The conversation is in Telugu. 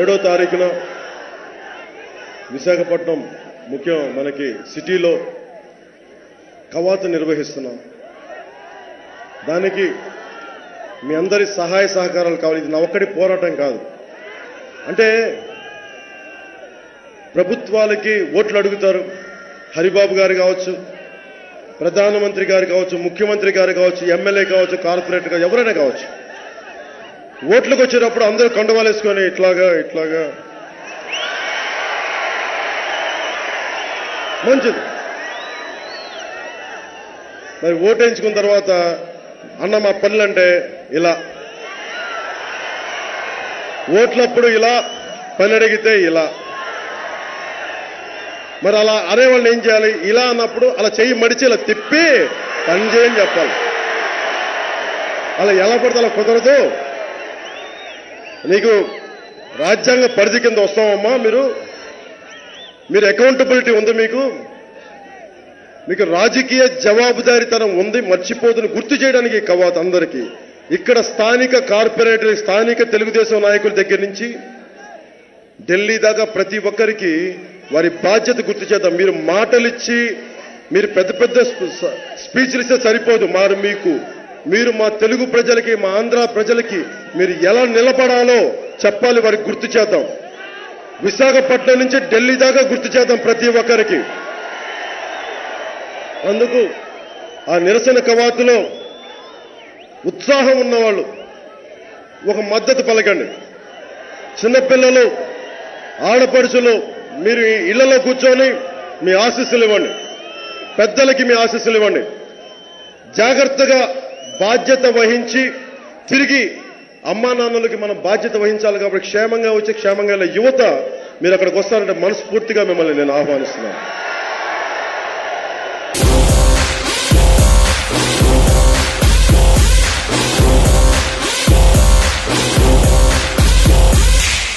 7వ తారీఖున విశాఖపట్నం ముఖ్యం మనకి సిటీలో కవాతు నిర్వహిస్తున్నాం. దానికి మీ అందరి సహాయ సహకారాలు కావాలి. ఇది నా ఒక్కడి పోరాటం కాదు. అంటే ప్రభుత్వాలకి ఓట్లు అడుగుతారు. హరిబాబు గారు కావచ్చు, ప్రధానమంత్రి గారు కావచ్చు, ముఖ్యమంత్రి గారు కావచ్చు, ఎమ్మెల్యే కావచ్చు, కార్పొరేటర్ కావచ్చు, ఎవరైనా కావచ్చు. ఓట్లకు వచ్చేటప్పుడు అందరూ కండువాలు వేసుకొని ఇట్లాగా మంచిది. మరి ఓటేయించుకున్న తర్వాత అన్న మా పనులు అంటే ఇలా, ఓట్లప్పుడు ఇలా, పని అడిగితే ఇలా. మరి అలా అనేవాళ్ళని ఏం చేయాలి? ఇలా అన్నప్పుడు అలా చెయ్యి మడిచి ఇలా తిప్పి పని చేయని చెప్పాలి. అలా ఎలా పడితే అలా కుదరదు. నీకు రాజ్యాంగ పరిధి కింద వస్తామమ్మా, మీరు అకౌంటబిలిటీ ఉంది, మీకు రాజకీయ జవాబుదారీతనం ఉంది, మర్చిపోతుని గుర్తు చేయడానికి కవాతు అందరికీ. ఇక్కడ స్థానిక కార్పొరేటర్, స్థానిక తెలుగుదేశం నాయకుల దగ్గర నుంచి ఢిల్లీ దాకా ప్రతి ఒక్కరికి వారి బాధ్యత గుర్తు చేద్దాం. మీరు మాటలిచ్చి, మీరు పెద్ద పెద్ద స్పీచ్లు ఇస్తే సరిపోదు. మీరు మా తెలుగు ప్రజలకి, మా ఆంధ్ర ప్రజలకి మీరు ఎలా నిలబడాలో చెప్పాలి, వారికి గుర్తు చేద్దాం. విశాఖపట్నం నుంచి ఢిల్లీ దాకా గుర్తు చేద్దాం ప్రతి ఒక్కరికి. అందుకు ఆ నిరసన కవాతులో ఉత్సాహం ఉన్నవాళ్ళు ఒక మద్దతు పలకండి. చిన్నపిల్లలు, ఆడపడుచులు మీరు ఇళ్లలో కూర్చొని మీ ఆశీస్సులు ఇవ్వండి. పెద్దలకి మీ ఆశీస్సులు ఇవ్వండి. జాగ్రత్తగా బాధ్యత వహించి తిరిగి అమ్మా నాన్నలకి మనం బాధ్యత వహించాలి. కాబట్టి క్షేమంగా వచ్చి క్షేమంగా యువత మీరు అక్కడికి వస్తారంటే మనస్ఫూర్తిగా మిమ్మల్ని నేను ఆహ్వానిస్తున్నాను.